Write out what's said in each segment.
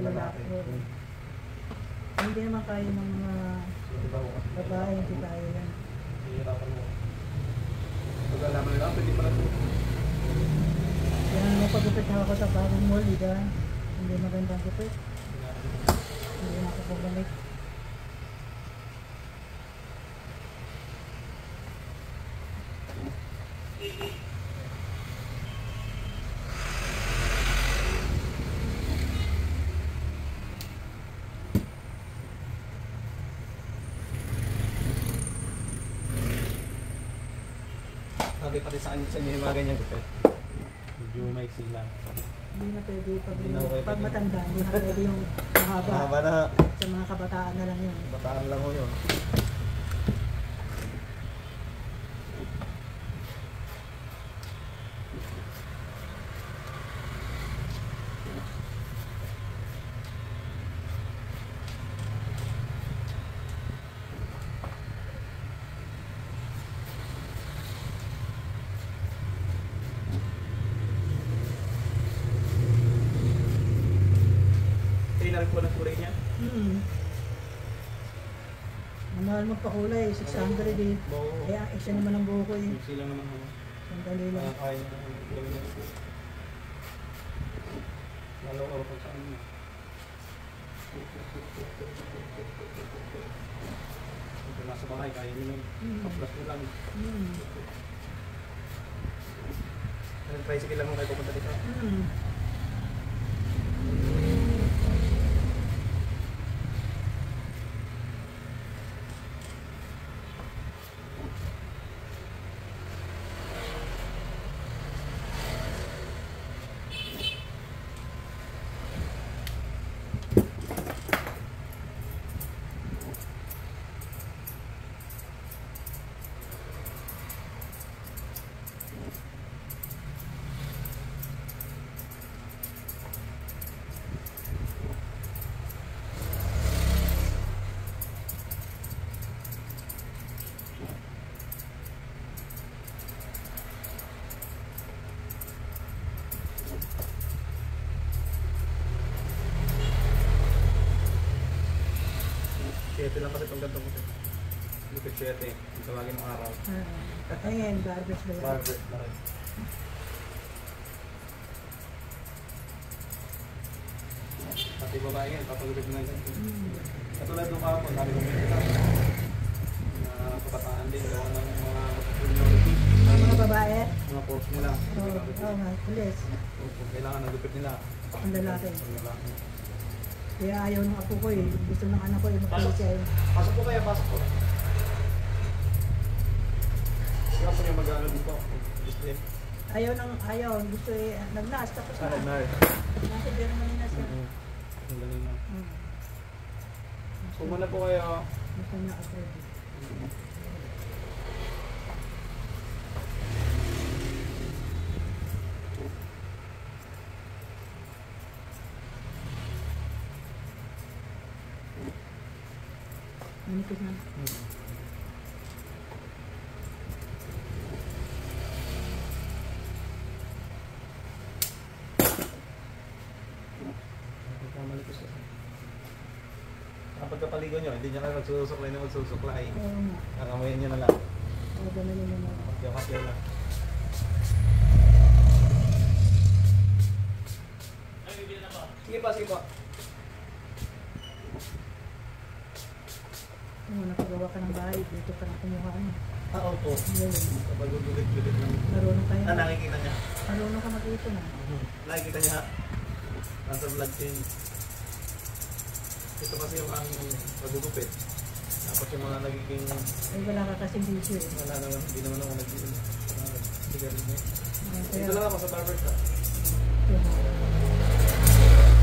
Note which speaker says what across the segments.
Speaker 1: lalaki. Hindi naman kaya ng mga babae, hindi kaya yan.
Speaker 2: Hihirapan mo. Pag-alaman nila, pwede pala ito.
Speaker 1: Yan, mapagupit na ako sa bagong mall, diba? Hindi magandang gupit. Hindi na ako paglamit.
Speaker 2: Sabi pati sa inyo yung mga ganyan gupit. Medyo may sila.
Speaker 1: Hindi na pwede
Speaker 2: Hindi
Speaker 1: pag matanda, hindi na pwede yung mahaba.
Speaker 2: Mahaba na.
Speaker 1: Sa mga kabataan na lang yun.
Speaker 2: Bataan lang ho yun. Kailan po ng kulay niya?
Speaker 1: Ang mahal magpakulay, 600 eh. Kaya isa naman ang buho ko eh.
Speaker 2: Sila naman ho.
Speaker 1: Sandali lang.
Speaker 2: Kaya na ang kulay niya. Lalo ko po sa ano. Ito nasa bahay, kaya nyo nun. Kaplas nyo lang. Tricycle lang mo kayo pupunta dito. Siyete lang kasi itong gantong ko. Lupit 7. Yung tawagin ng araw.
Speaker 1: Ayan, barbers ba yan?
Speaker 2: Barbers na rin. Pati babae yan, papagulip na yan. Katulad nung kahapon, dami kong pinita. Kabataan din, gawa ng mga minority.
Speaker 1: Mga babae?
Speaker 2: Mga force nila.
Speaker 1: Oo nga, pulis.
Speaker 2: Kailangan ng lupit nila.
Speaker 1: Ang lalaki.
Speaker 2: Ang lalaki.
Speaker 1: Kaya ayaw ng apo ko eh. Gusto ng anak ko eh, magpulis siya eh.
Speaker 2: Pasok po kaya, pasok po. Kaya po yung mag-ano dito. Display.
Speaker 1: Ayaw. Gusto eh, nag-nas. Tapos na.
Speaker 2: Nag-nas.
Speaker 1: Nasa Germany na siya.
Speaker 2: Ang galing na. Kung muna po kayo.
Speaker 1: Gusto niya ako. Manipis na.
Speaker 2: Kapag kapaligo nyo, hindi nyo kayo magsusuklay na magsusuklay.
Speaker 1: Oo nga.
Speaker 2: Kakamayan nyo na lang.
Speaker 1: Oo, ganun yun naman.
Speaker 2: Kapyaw lang. Sige pa, sige pa.
Speaker 1: Kung nakagawa ka ng bahay, dito ka na kumuha ano.
Speaker 2: Opo.
Speaker 1: Yan.
Speaker 2: Kapag gugulit-gulit lang.
Speaker 1: Marunong kayo.
Speaker 2: Nakikita niya.
Speaker 1: Marunong ka mag-ito na.
Speaker 2: Nakikita niya. Nasa vlog din. Ito kasi yung ang pagugupit. Tapos yung mga nagiging...
Speaker 1: Ay, wala ka kasing video eh.
Speaker 2: Wala naman, hindi naman ako nag-sigarin niya.
Speaker 1: Kaya,
Speaker 2: Dito lang ako sa barbershop.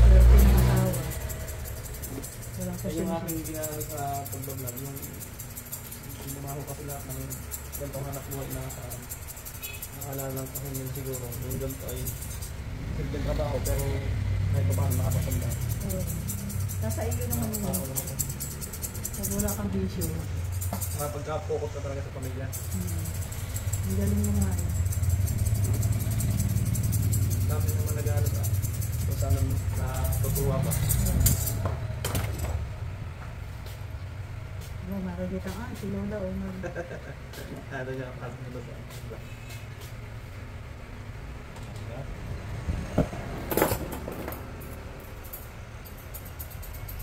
Speaker 1: pero pinakasawa. Walang
Speaker 2: Yung
Speaker 1: kasing
Speaker 2: aking ginagawa sa pag-vlog, yung bumaho kasi lahat ng gantong hanap buhay na nakaalala lang kasi yun siguro. Yung ganito ay simpleng trabaho pero kahit pa paano makapagpanda.
Speaker 1: nasa iyo naman yun. Pag wala kang bisyo.
Speaker 2: Pagka-focus ka talaga sa pamilya.
Speaker 1: Ang galing mo nga eh.
Speaker 2: Dami naman nag-aaral ka. Kung saan natutunan tuwa pa.
Speaker 1: Oh, makikita ka, si Lola o
Speaker 2: Ano niya, pasok na sa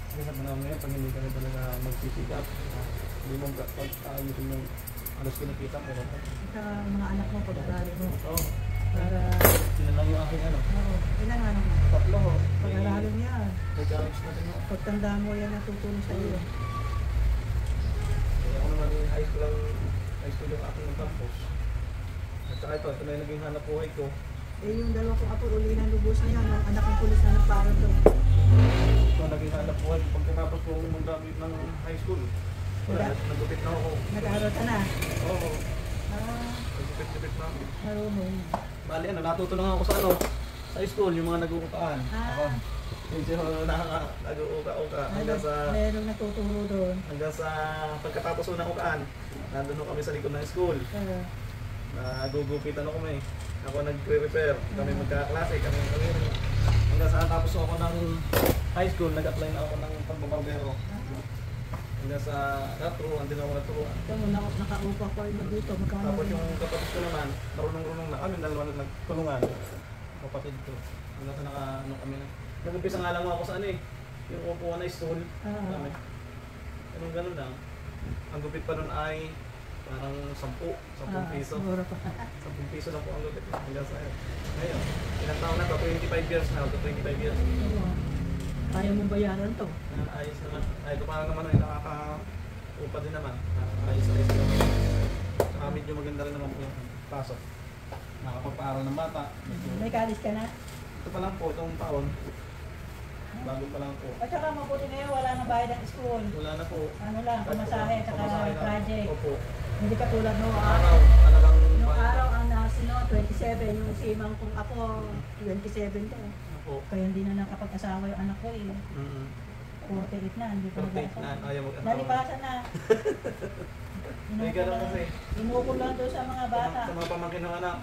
Speaker 2: kasi sabi naman ngayon, pag hindi ka na talaga magsisikap, hindi mo pag-ayusin yung alas kinikita mo.
Speaker 1: Sa mga anak mo, pag-arali mo.
Speaker 2: Oo.
Speaker 1: Para,
Speaker 2: Sila lang yung aking ano.
Speaker 1: oo, ilang anak mo?
Speaker 2: 3 ho.
Speaker 1: Pag-arali mo yan.
Speaker 2: May college na din ho.
Speaker 1: Pagtanda mo yan natutulong sa iyo.
Speaker 2: Kaya ako naman yung high school yung aking campus. At saka ito na yung naging hanap buhay ko.
Speaker 1: Eh, yung dalawa kong apo, uli ng lubos na yan. Ang anak ng pulis na nagparang doon.
Speaker 2: Ito naging hanap buhay ko pagkatapos ko mag-graduate ng high school. Wala, nagupit na ako.
Speaker 1: Nag-aaral ka na.
Speaker 2: Oo,
Speaker 1: Ah,
Speaker 2: nagupit na ako.
Speaker 1: marunong.
Speaker 2: Bali ano, natuto lang ako sa ano, sa school, yung mga nag-uukaan. Ako.
Speaker 1: Ah,
Speaker 2: Yung sino nag-uuka-uka hanggang sa
Speaker 1: merong natuturo doon.
Speaker 2: pagkatapos ko ng ukaan. Nandun kami sa likod ng school. Nagugupitan ako kami. Ako nagre-repair. Kami magkaklase, kami hanggang sa tapos ako ng high school, nag-apply na ako ng pagbabarbero. Hanggang sa naturuan din ako naturuan.
Speaker 1: Ito mo, nakaupa ko yung dito. Magkano
Speaker 2: Tapos yung kapatid ko naman, marunong-runong na kami, dalawa na nagtulungan. Kapatid ko. Hanggang sa ano kami na. Nag-umpisa nga lang ako sa ano eh, yung upuan na stool. Kami. Ganun lang. Ang gupit pa nun ay parang 10 piso.
Speaker 1: Siguro pa.
Speaker 2: 10 piso lang po ang gupit. Hanggang sa ngayon. Ilang taon na to? 25 years na. 25 years.
Speaker 1: Kaya mong bayaran to.
Speaker 2: Ayos naman. Ay, ito parang naman ay nakaka-upa din naman. Ayos-ayos naman. Saka medyo maganda rin naman po yung pasok. Nakapagpaaral ng bata.
Speaker 1: May college ka na?
Speaker 2: Ito pa lang po, itong taon. Bago pa lang po.
Speaker 1: At saka mabuti ngayon, wala na bayad ang school.
Speaker 2: Wala na po.
Speaker 1: Ano lang, pamasahe, saka
Speaker 2: Pamasahe na.
Speaker 1: project.
Speaker 2: Opo.
Speaker 1: Hindi ka tulad noong
Speaker 2: Araw, talagang
Speaker 1: Nung araw ang nasi no, 27, yung si Mang kung ako, 27 ka.
Speaker 2: Opo.
Speaker 1: Kaya hindi na nakapag-asawa yung anak ko eh. 48 na, hindi pa
Speaker 2: 48 na,
Speaker 1: nag-asawa.
Speaker 2: ayaw mag-asawa.
Speaker 1: Nalipasan na.
Speaker 2: May ganun kasi.
Speaker 1: Inukol lang doon sa mga bata.
Speaker 2: Sa mga pamangkin ng anak.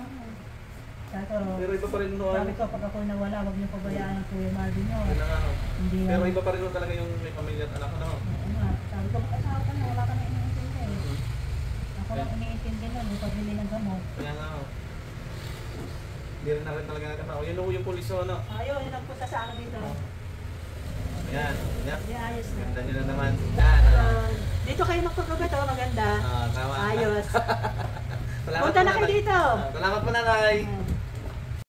Speaker 2: Pero iba pa rin noon.
Speaker 1: Sabi ko, pag ako nawala, huwag niyo pabayaan ang Kuya Marvin nyo.
Speaker 2: Yun na nga, no?
Speaker 1: Hindi
Speaker 2: Pero
Speaker 1: yan.
Speaker 2: iba pa rin noon talaga yung may pamilya at anak ko na. No?
Speaker 1: Oo nga. Sabi ko, mag-asawa ka na, wala ka na iniintindi eh. Ako lang iniintindi nun, yung pagbili ng gamot.
Speaker 2: Kaya nga, no? Hindi rin na rin talaga nakasama. Yun o yung pulis na.
Speaker 1: Ayaw, yun ang pusa sa akin dito.
Speaker 2: Yan. Yan.
Speaker 1: Hindi, ayos na.
Speaker 2: Ganda nyo na naman. Yan.
Speaker 1: Dito kayo magpagagat, oh, maganda.
Speaker 2: Tama.
Speaker 1: Ayos.
Speaker 2: Salamat
Speaker 1: Punta
Speaker 2: po,
Speaker 1: na kayo
Speaker 2: nanay.
Speaker 1: dito.
Speaker 2: Salamat po, nanay.